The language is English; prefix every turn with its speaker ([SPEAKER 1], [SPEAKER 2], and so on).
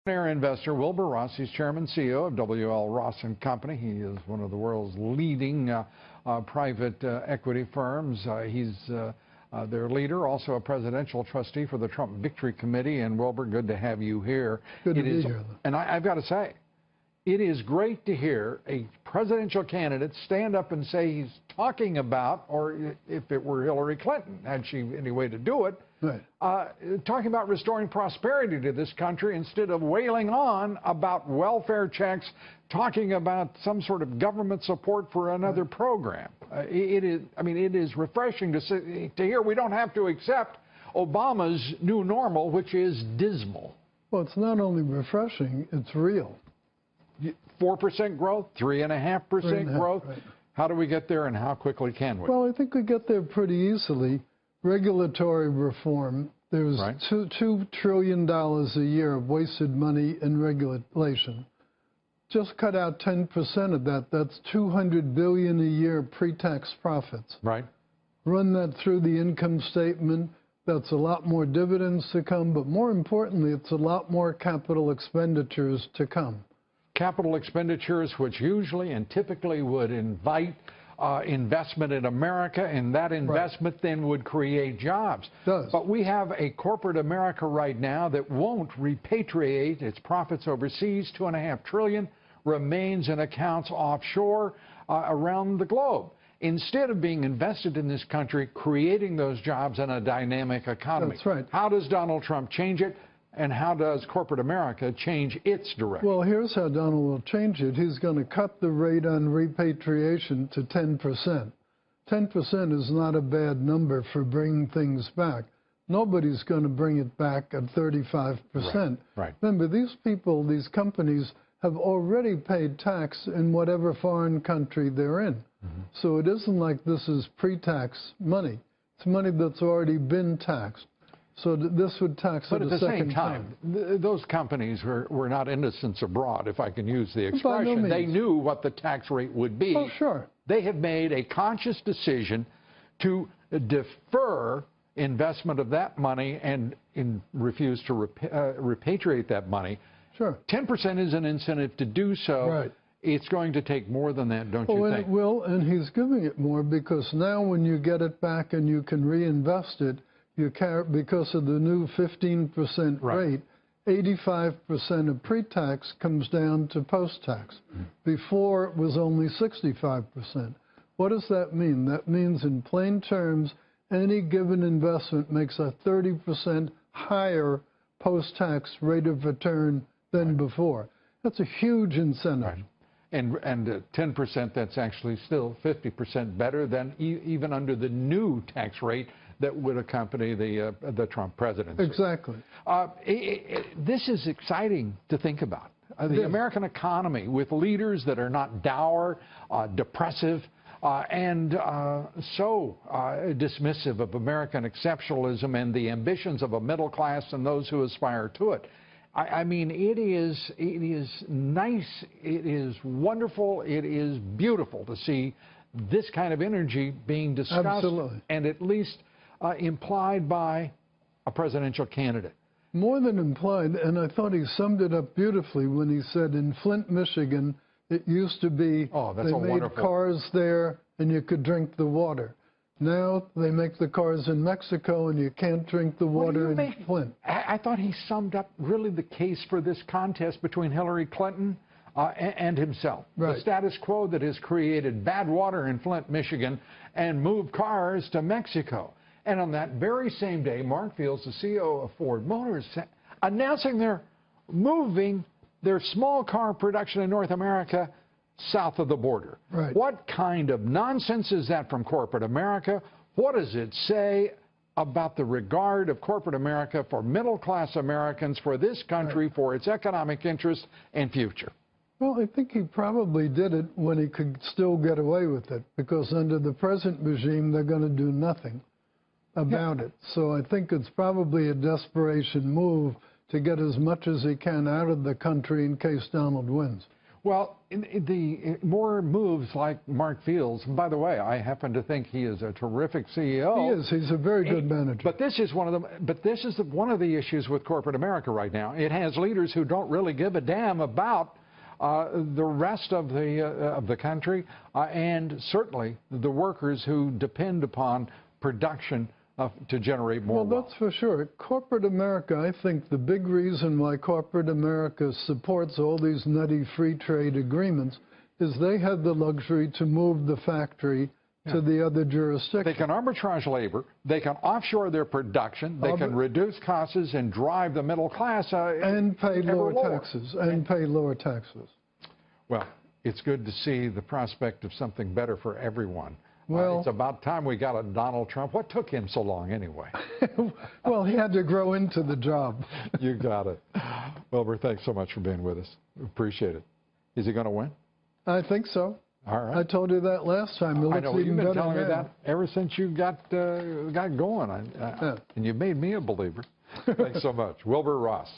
[SPEAKER 1] Investor Wilbur Ross. He's Chairman CEO of WL Ross & Company. He is one of the world's leading private equity firms. He's their leader, also a presidential trustee for the Trump Victory Committee. And Wilbur, good to have you here.
[SPEAKER 2] Good to be here.
[SPEAKER 1] And I've got to say, it is great to hear a presidential candidate stand up and say he's talking about, or if it were Hillary Clinton, had she any way to do it,
[SPEAKER 2] right,
[SPEAKER 1] talking about restoring prosperity to this country instead of wailing on about welfare checks, talking about some sort of government support for another program. It is refreshing to hear we don't have to accept Obama's new normal, which is dismal.
[SPEAKER 2] Well, it's not only refreshing, it's real.
[SPEAKER 1] 4% growth, 3.5% growth.
[SPEAKER 2] Right.
[SPEAKER 1] How do we get there, and how quickly can we?
[SPEAKER 2] Well, I think we get there pretty easily. Regulatory reform. There's
[SPEAKER 1] right.
[SPEAKER 2] $2 trillion a year of wasted money in regulation. Just cut out 10% of that. That's $200 billion a year pre-tax profits.
[SPEAKER 1] Right.
[SPEAKER 2] Run that through the income statement. That's a lot more dividends to come, but more importantly, it's a lot more capital expenditures to come.
[SPEAKER 1] Capital expenditures, which usually and typically would invite investment in America, and that investment then would create jobs. But we have a corporate America right now that won't repatriate its profits overseas. $2.5 trillion remains in accounts offshore around the globe, instead of being invested in this country, creating those jobs in a dynamic economy.
[SPEAKER 2] That's right.
[SPEAKER 1] How does Donald Trump change it? And how does corporate America change its direction?
[SPEAKER 2] Well, here's how Donald will change it. He's going to cut the rate on repatriation to 10%. 10% is not a bad number for bringing things back. Nobody's going to bring it back at 35%.
[SPEAKER 1] Right.
[SPEAKER 2] Remember, these people, these companies, have already paid tax in whatever foreign country they're in. Mm-hmm. So it isn't like this is pre-tax money. It's money that's already been taxed. So this would tax it a second time. But at the same time,
[SPEAKER 1] those companies were not innocents abroad, if I can use the expression. They knew what the tax rate would be.
[SPEAKER 2] Oh, sure.
[SPEAKER 1] They have made a conscious decision to defer investment of that money and refuse to repatriate that money.
[SPEAKER 2] Sure.
[SPEAKER 1] 10% is an incentive to do so.
[SPEAKER 2] Right.
[SPEAKER 1] It's going to take more than that, don't you think?
[SPEAKER 2] It will, and he's giving it more, because now when you get it back and you can reinvest it, you carry, because of the new 15% rate, 85% of pre-tax comes down to post-tax. Mm-hmm. Before, it was only 65%. What does that mean? That means, in plain terms, any given investment makes a 30% higher post-tax rate of return than before. That's a huge incentive.
[SPEAKER 1] Right. And 10%, that's actually still 50% better than even under the new tax rate that would accompany the Trump presidency.
[SPEAKER 2] Exactly.
[SPEAKER 1] This is exciting to think about. The American economy, with leaders that are not dour, depressive, and so dismissive of American exceptionalism and the ambitions of a middle class and those who aspire to it. I mean, it is nice, it is wonderful, it is beautiful to see this kind of energy being discussed.
[SPEAKER 2] Absolutely.
[SPEAKER 1] And at least implied by a presidential candidate.
[SPEAKER 2] More than implied, and I thought he summed it up beautifully when he said, in Flint, Michigan, it used to be they made cars there and you could drink the water. Now they make the cars in Mexico and you can't drink the water in Flint.
[SPEAKER 1] I thought he summed up really the case for this contest between Hillary Clinton and himself.
[SPEAKER 2] Right.
[SPEAKER 1] The status quo that has created bad water in Flint, Michigan, and moved cars to Mexico. And on that very same day, Mark Fields, the CEO of Ford Motors, announcing they're moving their small car production in North America south of the border.
[SPEAKER 2] Right.
[SPEAKER 1] What kind of nonsense is that from corporate America? What does it say about the regard of corporate America for middle-class Americans, for this country, for its economic interests and future?
[SPEAKER 2] Well, I think he probably did it when he could still get away with it, because under the present regime, they're going to do nothing about it. So I think it's probably a desperation move to get as much as he can out of the country in case Donald wins.
[SPEAKER 1] Well, the more moves like Mark Fields, and by the way, I happen to think he is a terrific CEO.
[SPEAKER 2] He is. He's a very good manager.
[SPEAKER 1] But this is one of the issues with corporate America right now. It has leaders who don't really give a damn about the rest of the country, and certainly the workers who depend upon production to generate more wealth.
[SPEAKER 2] Well, that's for sure. Corporate America, I think the big reason why corporate America supports all these nutty free trade agreements is they have the luxury to move the factory to the other jurisdiction.
[SPEAKER 1] They can arbitrage labor, they can offshore their production, they can reduce costs and drive the middle class
[SPEAKER 2] and pay lower taxes. Pay lower taxes.
[SPEAKER 1] Well, it's good to see the prospect of something better for everyone.
[SPEAKER 2] Well,
[SPEAKER 1] it's about time we got a Donald Trump. What took him so long anyway?
[SPEAKER 2] Well, he had to grow into the job.
[SPEAKER 1] You got it. Wilbur, thanks so much for being with us. Appreciate it. Is he going to win?
[SPEAKER 2] I think so.
[SPEAKER 1] All right.
[SPEAKER 2] I told you that last time.
[SPEAKER 1] I know. You've been telling me that ever since you got going. And you made me a believer. Thanks so much. Wilbur Ross.